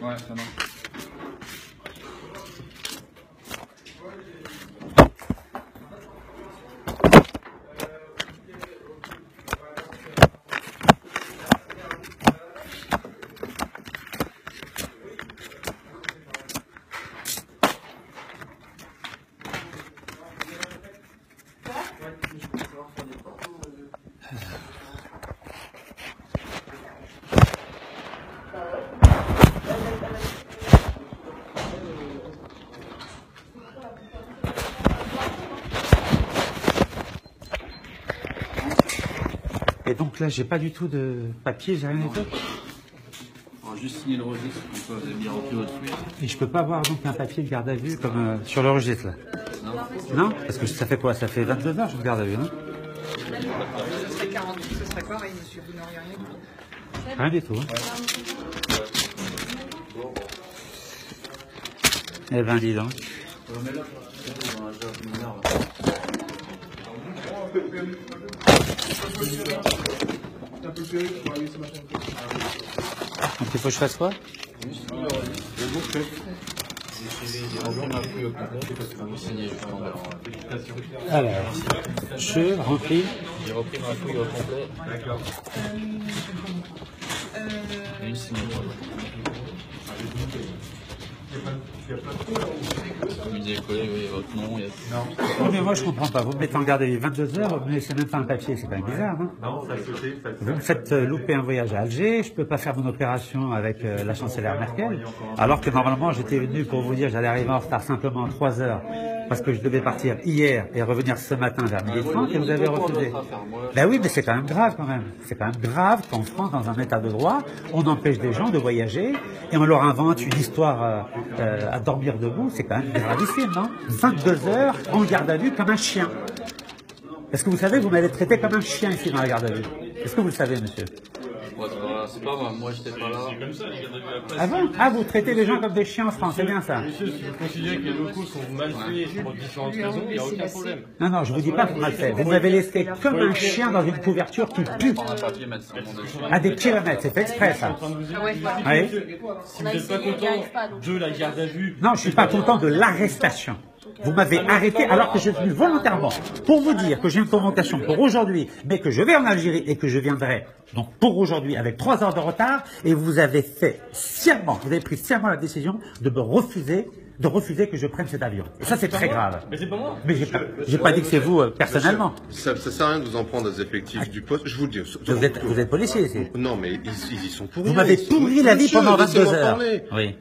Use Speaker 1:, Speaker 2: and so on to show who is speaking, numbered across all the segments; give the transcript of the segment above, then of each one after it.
Speaker 1: Ouais, ça marche.
Speaker 2: Et donc là, j'ai pas du tout de papier, j'ai rien du tout.
Speaker 1: On va juste signer le registre, comme ça vous avez bien rempli votre truc.
Speaker 2: Et je peux pas avoir donc un papier de garde à vue comme sur le registre là. Non, parce que ça fait quoi? Ça fait 22 heures que je garde à vue, non?
Speaker 3: Ce serait 48, ce serait pareil, monsieur, vous n'auriez rien dit.
Speaker 2: Rien du tout. Hein. Eh ben, dis donc. Donc il faut que je fasse quoi? Alors, je remplis.
Speaker 1: J'ai repris ma fouille au complet. D'accord. Une signature. Comme il disait le collègue, oui, votre nom, il y a...
Speaker 2: Non, mais moi je comprends pas. Vous me mettez en garde à vue 22 heures, vous me laissez même pas un papier, c'est quand même bizarre, non?
Speaker 4: Non, ça se fait.
Speaker 2: Vous me faites louper un voyage à Alger, je peux pas faire mon opération avec la chancelière Merkel, alors que normalement j'étais venu pour vous dire j'allais arriver en retard simplement 3 heures, parce que je devais partir hier et revenir ce matin vers 12h30 et vous avez refusé. Ben oui, mais c'est quand même grave quand même. C'est quand même grave qu'en France, dans un état de droit, on empêche des gens de voyager et on leur invente une histoire à dormir debout, c'est quand même gravissime, non? 22 heures en garde à vue comme un chien. Est-ce que vous savez, vous m'avez traité comme un chien ici dans la garde à vue? Est-ce que vous le savez, monsieur?
Speaker 1: Ouais, c'est pas moi, j'étais pas là.
Speaker 2: Ah bon? Ah, vous traitez les gens comme des chiens en France, c'est bien ça?
Speaker 4: Monsieur, si vous considérez que les locaux sont mal faits pour différentes raisons, il n'y a aucun problème.
Speaker 2: Non, non, je vous dis pas mal fait. Vous m'avez laissé comme un chien dans une couverture qui pue.
Speaker 1: Prendre un papier, mettre sur mon dessus.
Speaker 2: À des kilomètres, c'est fait exprès, ça. Oui.
Speaker 4: Si vous n'êtes pas content de la garde à vue...
Speaker 2: Non, je suis pas content de l'arrestation. Vous m'avez arrêté alors que je suis venu volontairement pour vous dire que j'ai une convocation pour aujourd'hui, mais que je vais en Algérie et que je viendrai donc pour aujourd'hui avec 3 heures de retard, et vous avez fait sciemment, vous avez pris sciemment la décision de me refuser, que je prenne cet avion. Et ça, c'est très grave.
Speaker 4: Mais c'est pas moi.
Speaker 2: Mais j'ai pas dit que c'est vous personnellement.
Speaker 5: Ça sert à rien de vous en prendre aux effectifs du poste. Je vous le dis.
Speaker 2: Vous êtes policier ici.
Speaker 5: Non, mais ils y sont pour
Speaker 2: Vous
Speaker 5: rien.
Speaker 2: m'avez pourri la vie pendant 22 heures. Oui.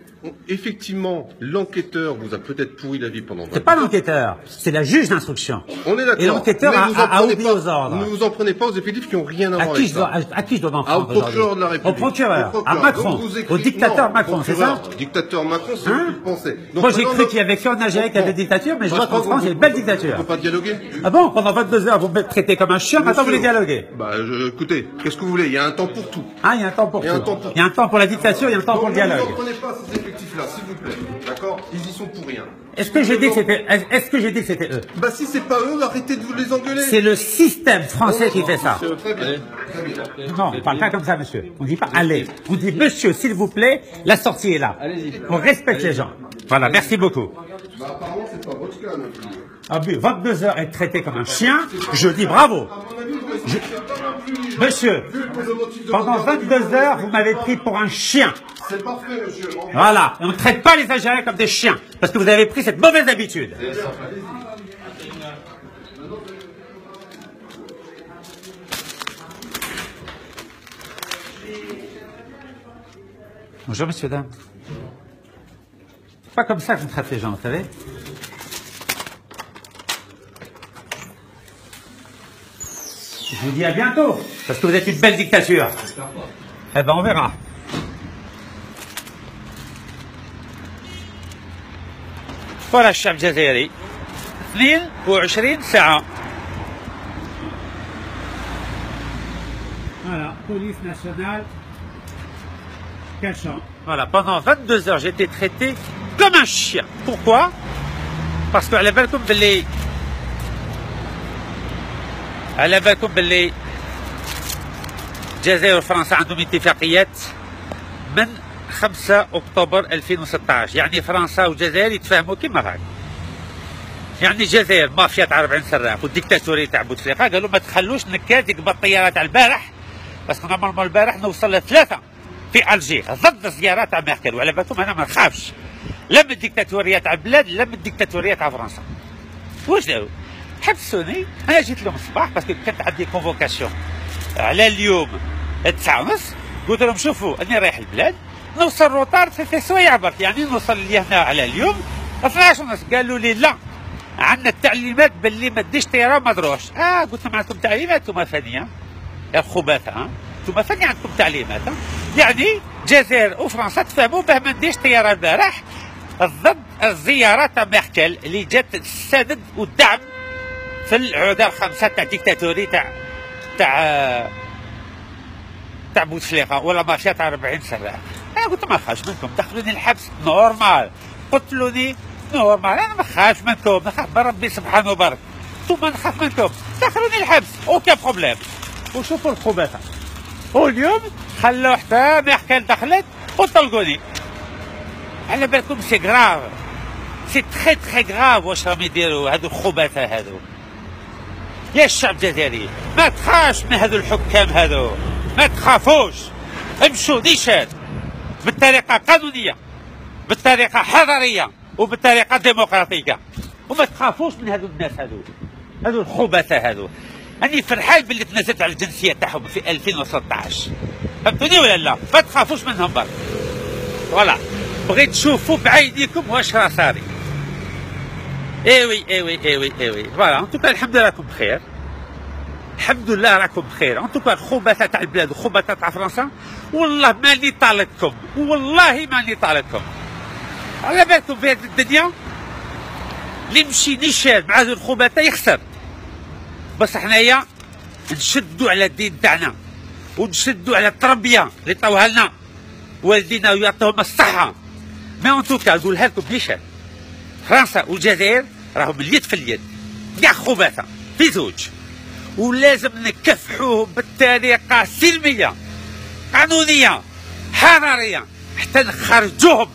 Speaker 5: Effectivement, l'enquêteur vous a peut-être pourri la vie pendant 22 heures.
Speaker 2: C'est pas l'enquêteur, c'est la juge d'instruction.
Speaker 5: On est d'accord.
Speaker 2: Et l'enquêteur a oublié aux ordres.
Speaker 5: Ne vous en prenez pas aux effectifs qui n'ont rien à voir avec ça.
Speaker 2: À qui je dois m'en prendre?
Speaker 5: Au procureur de la République.
Speaker 2: Au procureur, à Macron, au dictateur Macron, c'est ça?
Speaker 5: Dictateur Macron, c'est ce que vous pensez.
Speaker 2: Moi j'ai cru qu'il y avait qu'en Algérie qu'il y avait des dictatures, mais je vois qu'en France il y a une belle dictature.
Speaker 5: On ne peut pas dialoguer.
Speaker 2: Ah bon? Pendant 22 heures, vous me traitez comme un chien, maintenant vous voulez dialoguer?
Speaker 5: Bah écoutez, qu'est-ce que vous voulez? Il y a un temps pour tout.
Speaker 2: Ah, il y a un temps pour tout. Il y a un temps pour la dictature, il y a un temps pour le dialogue.
Speaker 5: Ne vous en prenez pas ces effectifs-là, s'il vous plaît. D'accord? Ils y sont pour rien.
Speaker 2: Est-ce que j'ai dit que c'était eux?
Speaker 5: Bah si c'est pas eux, arrêtez de vous les engueuler.
Speaker 2: C'est le système français qui fait ça.
Speaker 5: Très bien. Très bien.
Speaker 2: Non, on parle pas comme ça, monsieur. On dit pas allez. On dit monsieur, s'il vous plaît, la sortie est là. On respecte les gens. Voilà, merci beaucoup.
Speaker 5: Bah apparemment c'est pas votre cas non plus.
Speaker 2: Ah oui, 22 heures être traité comme un chien, je dis bravo. Monsieur, pendant 22 heures, vous m'avez pris pour un chien.
Speaker 5: C'est parfait, monsieur.
Speaker 2: Voilà, et on ne traite pas les Algériens comme des chiens, parce que vous avez pris cette mauvaise habitude. Bonjour, monsieur, dame. C'est pas comme ça qu'on traite les gens, vous savez. Je vous dis à bientôt, parce que vous êtes une belle dictature. Eh ben, on verra. Voilà, الشعب الجزائري 22 ساعة. Voilà, police nationale, Cachan. Voilà, pendant 22 heures, j'ai été traité comme un chien. Pourquoi? Parce que على بالكم باللي الجزائر وفرنسا عندهم اتفاقيات من 5 أكتوبر 2016. يعني فرنسا والجزائر يتفاهموا كيما هاك. يعني الجزائر مافيا تاع 40 سراق والديكتاتوريه تاع بوتفليقه قالوا ما تخلوش نكاد يقبض الطياره تاع البارح، باسكو نورمالمون البارح نوصل ل3 في الجير ضد الزياره تاع ميركل. وعلى بالكم انا ما نخافش لا من الديكتاتوريه تاع البلاد لا من الديكتاتوريه تاع فرنسا. واش داروا؟ حبسوني. انا جيت لهم الصباح باسكو كانت عندي كونفوكاسيون على اليوم 9:30. قلت لهم شوفوا اني رايح البلاد نوصل روطار 3 سوايع برك، يعني نوصل لهنا على اليوم 12:30. قالوا لي لا، عندنا التعليمات باللي ما تديش طياره ما تروحش. قلت لهم عندكم تعليمات انتم ثانيه يا الخبثاء، انتم ثاني عندكم تعليمات. يعني الجزائر وفرنسا تفاهموا باه ما نديش طياره البارح ضد الزياره تاع ميركل اللي جات السند والدعم في العوده الخامسه تاع ديكتاتوري تاع بوتفليقه ولا مافيا تاع 40 سراق. انا قلت ما نخافش منكم، دخلوني الحبس نورمال، قتلوني نورمال، انا ما نخافش منكم، نخاف من ربي سبحانه وبارك. ثم نخاف منكم، دخلوني الحبس اوكي بروبليم. وشوفوا الخبثاء، واليوم خلوا حتى ميركل دخلت وطلقوني. على بالكم سي غراف، سي تخي تخي غراف واش راهم يديروا هادو الخبثاء هادو. يا الشعب الجزائري ما تخافش من هادو الحكام هادو، ما تخافوش، امشوا نيشان بالطريقه قانونيه بالطريقه حضاريه وبالطريقه ديمقراطيه، وما تخافوش من هادو الناس هادو الخبثاء هادو. أني فرحان باللي تنازلت على الجنسيه تاعهم في 2013، فهمتوني ولا لا؟ ما تخافوش منهم برك. فوالا بغيت تشوفوا بعينيكم واش راه صاري. ايوي فوالا. ان توكا الحمد لله راكم بخير، الحمد لله راكم بخير. ان توكا الخبثاء تاع البلاد والخبثاء تاع فرنسا والله ماني طالتكم، والله ماني طالتكم. على بالكم في هذه الدنيا اللي يمشي نيشان مع هذو الخبثاء يخسر، بس حنايا نشدوا على الدين تاعنا ونشدوا على التربيه اللي طوها لنا والدينا ويعطيهم الصحه. مي ان توكا نقولها لكم نيشان، فرنسا والجزائر راهم اليد في اليد، كاع خبثاء في زوج، ولازم نكافحوهم بطريقه سلميه قانونيه حضاريه حتى نخرجوهم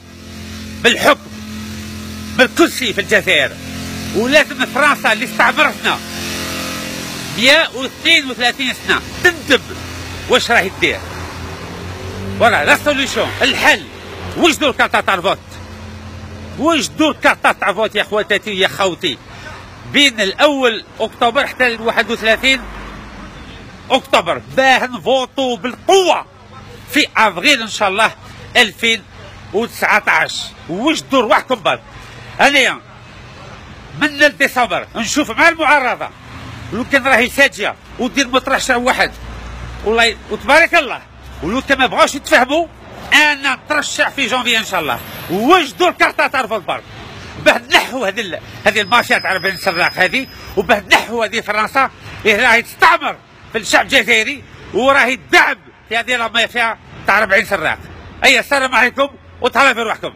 Speaker 2: بالحكم بالكرسي في الجزائر. ولازم فرنسا اللي استعمرتنا 132 سنه تندب واش راهي دير. فوالا لا سوليسيون، الحل وجدوا الكارطه تاع الفوت، وجدوا الكارطه تاع الفوت يا خواتاتي يا خوتي، بين الاول اكتوبر حتى ال 31 اكتوبر باه نفوتوا بالقوه في افريل ان شاء الله 2019. وجدوا رواحكم برك. انايا من ديسمبر نشوف مع المعارضه ولو كان راهي ساجيه ودير مترشح واحد والله وتبارك الله، ولو كان ما بغاوش يتفاهموا انا نترشح في جونفي ان شاء الله. وجدوا الكارطه تاع الفوت برك باه نحوا هذه المافيا تاع 40 سراق هذه، وباه نحوا هذه فرنسا اللي راهي تستعمر في الشعب الجزائري وراهي تدعم في هذه المافيا تاع 40 سراق. السلام عليكم وتهلاو في روحكم.